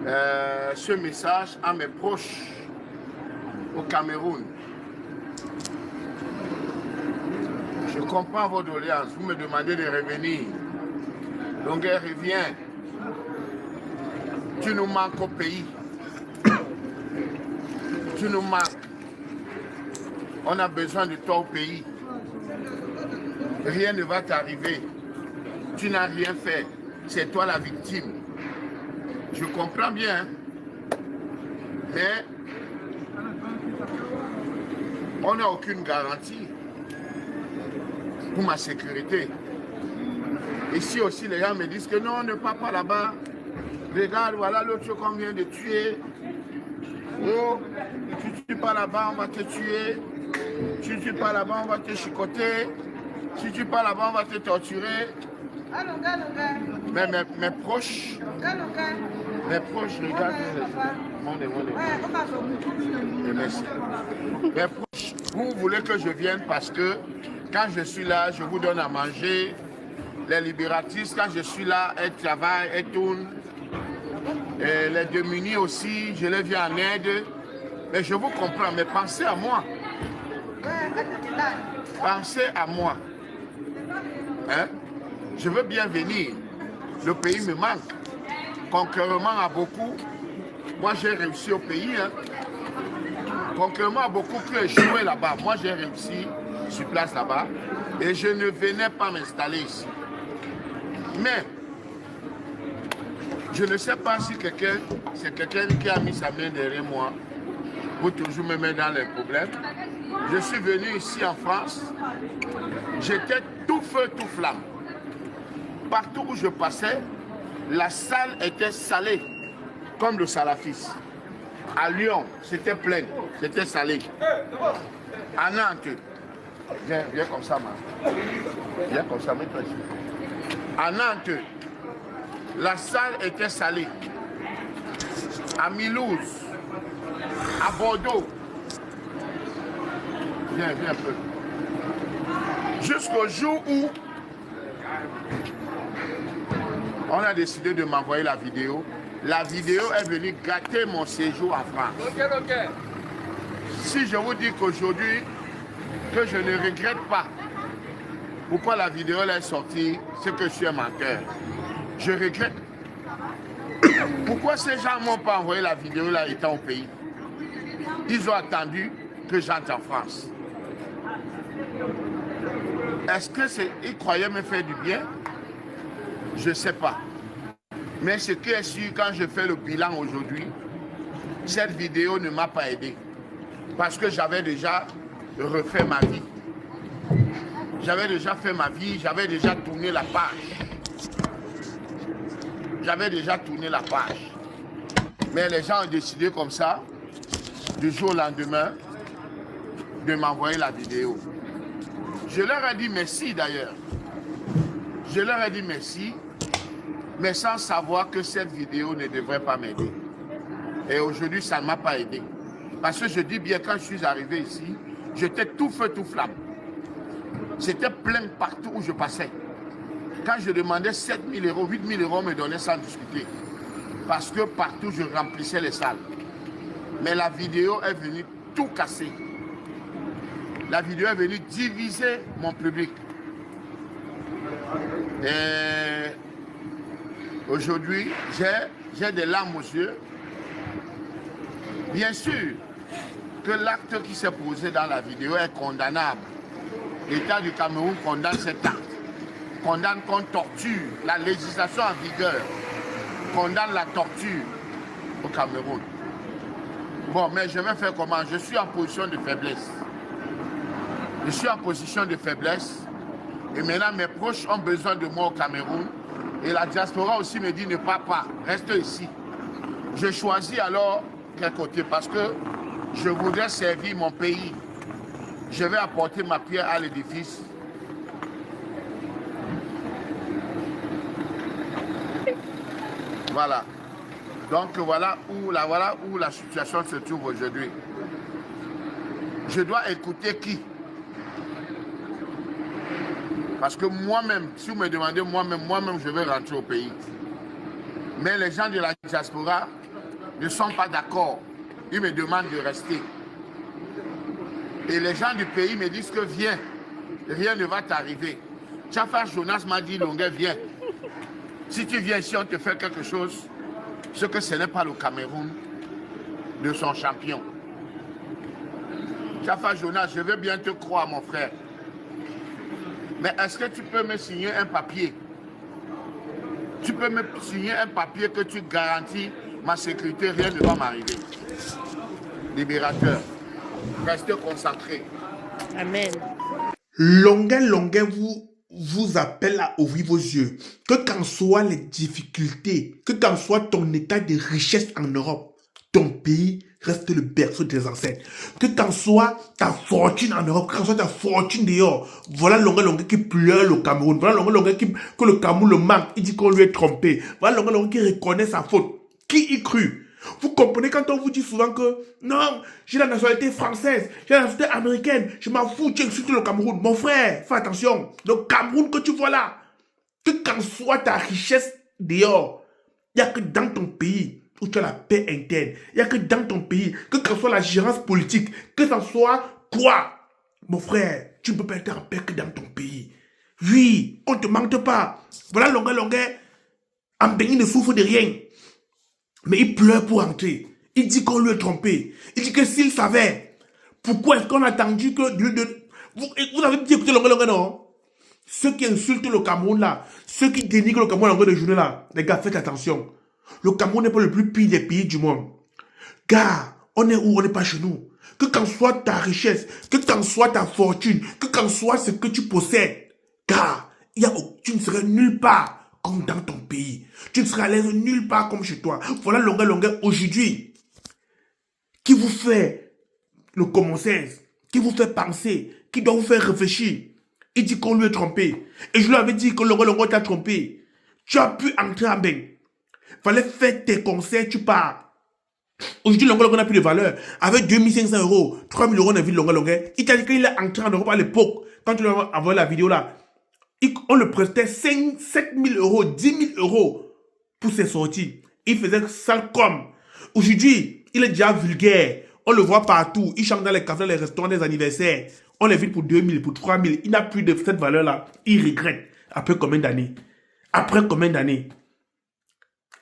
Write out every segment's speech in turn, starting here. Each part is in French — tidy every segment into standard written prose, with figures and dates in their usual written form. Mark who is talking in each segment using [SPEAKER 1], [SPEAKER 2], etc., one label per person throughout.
[SPEAKER 1] ce message à mes proches au Cameroun. Je comprends vos doléances. Vous me demandez de revenir. Longueur revient. Tu nous manques au pays. Tu nous manques. On a besoin de toi au pays. Rien ne va t'arriver. Tu n'as rien fait. C'est toi la victime. Je comprends bien. Mais on n'a aucune garantie pour ma sécurité. Ici aussi, les gens me disent que non, ne pars pas là-bas. Regarde, voilà l'autre qu'on vient de tuer. Oh, tu ne tues pas là-bas, on va te tuer. Tu ne tues pas là-bas, on va te chicoter. Si tu ne tues pas là-bas, on va te torturer. Mais mes proches, regarde. Merci. Mes proches, vous voulez que je vienne parce que quand je suis là, je vous donne à manger. Les libératrices, quand je suis là, elles travaillent, elles tournent. Et les démunis aussi, je les viens en aide. Mais je vous comprends, mais pensez à moi. Pensez à moi. Hein? Je veux bien venir. Le pays me manque. Concurremment à beaucoup. Moi, j'ai réussi au pays. Hein? Concurremment à beaucoup qui ont échoué là-bas. Moi, j'ai réussi sur place là-bas. Et je ne venais pas m'installer ici. Mais, je ne sais pas si c'est quelqu'un qui a mis sa main derrière moi pour toujours me mettre dans les problèmes. Je suis venu ici en France. J'étais tout feu, tout flamme. Partout où je passais, la salle était salée, comme le salafiste. À Lyon, c'était plein, c'était salé. À Nantes, viens comme ça, man. Viens comme ça, mets-toi ici. À Nantes, la salle était salée. À Mulhouse, à Bordeaux, viens un peu. Jusqu'au jour où on a décidé de m'envoyer la vidéo. La vidéo est venue gâter mon séjour en France. Ok. Si je vous dis qu'aujourd'hui, que je ne regrette pas pourquoi la vidéo est sortie, c'est que je suis un menteur. Je regrette. Pourquoi ces gens ne m'ont pas envoyé la vidéo là étant au pays? Ils ont attendu que j'entre en France. Est-ce qu'ils croyaient me faire du bien? Je ne sais pas. Mais ce qui est sûr, quand je fais le bilan aujourd'hui, cette vidéo ne m'a pas aidé. Parce que j'avais déjà refait ma vie. J'avais déjà fait ma vie, j'avais déjà tourné la page. Mais les gens ont décidé comme ça, du jour au lendemain, de m'envoyer la vidéo. Je leur ai dit merci d'ailleurs. Je leur ai dit merci, mais sans savoir que cette vidéo ne devrait pas m'aider. Et aujourd'hui, ça ne m'a pas aidé. Parce que je dis bien, quand je suis arrivé ici, j'étais tout feu, tout flamme. C'était plein partout où je passais. Quand je demandais 7 000 €, 8 000 €, on me donnait sans discuter. Parce que partout, je remplissais les salles. Mais la vidéo est venue tout casser. La vidéo est venue diviser mon public. Et aujourd'hui, j'ai des larmes aux yeux. Bien sûr que l'acte qui s'est posé dans la vidéo est condamnable. L'État du Cameroun condamne cet acte. Condamne qu'on torture. La législation en vigueur condamne la torture au Cameroun. Bon, mais je vais faire comment? Je suis en position de faiblesse. Je suis en position de faiblesse. Et maintenant, mes proches ont besoin de moi au Cameroun. Et la diaspora aussi me dit ne pars pas, reste ici. Je choisis alors quel côté parce que je voudrais servir mon pays. Je vais apporter ma pierre à l'édifice. Voilà. Donc voilà où la situation se trouve aujourd'hui. Je dois écouter qui? Parce que moi-même, si vous me demandez moi-même, je vais rentrer au pays. Mais les gens de la diaspora ne sont pas d'accord. Ils me demandent de rester. Et les gens du pays me disent que viens, rien ne va t'arriver. Tchafa Jonas m'a dit, Longuet, viens. Si tu viens ici, on te fait quelque chose, ce que ce n'est pas le Cameroun de son champion. Tchafa Jonas, je veux bien te croire, mon frère. Mais est-ce que tu peux me signer un papier? Tu peux me signer un papier que tu garantis ma sécurité, rien ne va m'arriver. Libérateur, restez concentré.
[SPEAKER 2] Amen.
[SPEAKER 3] Longuet vous appelle à ouvrir vos yeux. Que qu'en soient les difficultés, que qu'en soit ton état de richesse en Europe, ton pays reste le berceau des ancêtres. Que qu'en soit ta fortune en Europe, que qu'en soit ta fortune dehors. Voilà Longuet qui pleure le Cameroun. Voilà Longuet que le Cameroun le manque. Il dit qu'on lui est trompé. Voilà Longuet qui reconnaît sa faute. Qui y crut? Vous comprenez quand on vous dit souvent que non, j'ai la nationalité française, j'ai la nationalité américaine, je m'en fous, tu insultes le Cameroun. Mon frère, fais attention. Le Cameroun que tu vois là, que qu'en soit ta richesse dehors, il n'y a que dans ton pays où tu as la paix interne. Il n'y a que dans ton pays, que qu'en soit la gérance politique, que ça soit quoi. Mon frère, tu ne peux pas être en paix que dans ton pays. Oui, on ne te manque pas. Voilà Longuet, en Bénin ne souffre de rien. Mais il pleure pour entrer. Il dit qu'on lui est trompé. Il dit que s'il savait, pourquoi est-ce qu'on a attendu que... Vous avez dit écoutez Longuet, non? Ceux qui insultent le Cameroun là, ceux qui dénigrent le Cameroun en longueur de journée là, les gars, faites attention. Le Cameroun n'est pas le plus pire des pays du monde. Car, on est où? On n'est pas chez nous. Que qu'en soit ta richesse, que qu'en soit ta fortune, que qu'en soit ce que tu possèdes. Car, tu ne serais nulle part comme dans ton pays. Tu ne seras à l'aise nulle part comme chez toi. Voilà Longuet aujourd'hui. Qui vous fait le common sense, qui vous fait penser, qui doit vous faire réfléchir. Il dit qu'on lui est trompé. Et je lui avais dit que Longuet t'a trompé. Tu as pu entrer en bain. Fallait faire tes conseils, tu pars. Aujourd'hui, Longuet n'a plus de valeur. Avec 2500 €, 3000 € on a vu Longuet. Il t'a dit qu'il est entré en Europe à l'époque. Quand tu lui as envoyé la vidéo là, on le prestait 7 000 €, 10 000 € pour ses sorties. Il faisait sale comme. Aujourd'hui, il est déjà vulgaire. On le voit partout. Il chante dans les cafés, dans les restaurants, des anniversaires. On les vide pour 2 000, pour 3 000. Il n'a plus de cette valeur-là. Il regrette. Après combien d'années? Après combien d'années?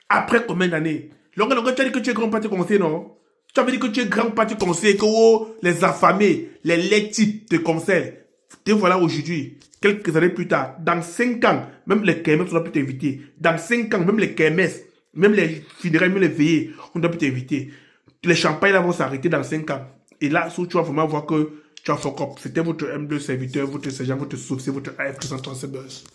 [SPEAKER 3] Après combien d'années? Longuet, tu as dit que tu es grand parti conseiller, non? Tu avais dit que tu es grand parti conseiller, que les affamés, les laitiers te conseillent. Te voilà aujourd'hui, quelques années plus tard, dans 5 ans, même les KMS, on doit plus t'inviter. Dans 5 ans, même les KMS, même les funérailles, même les veillées, on doit plus t'inviter. Les champagnes là vont s'arrêter dans 5 ans. Et là, tu vas vraiment voir que tu as fuck up. C'était votre M2 serviteur, votre sergent, votre sourcier, votre AF 237 Buzz.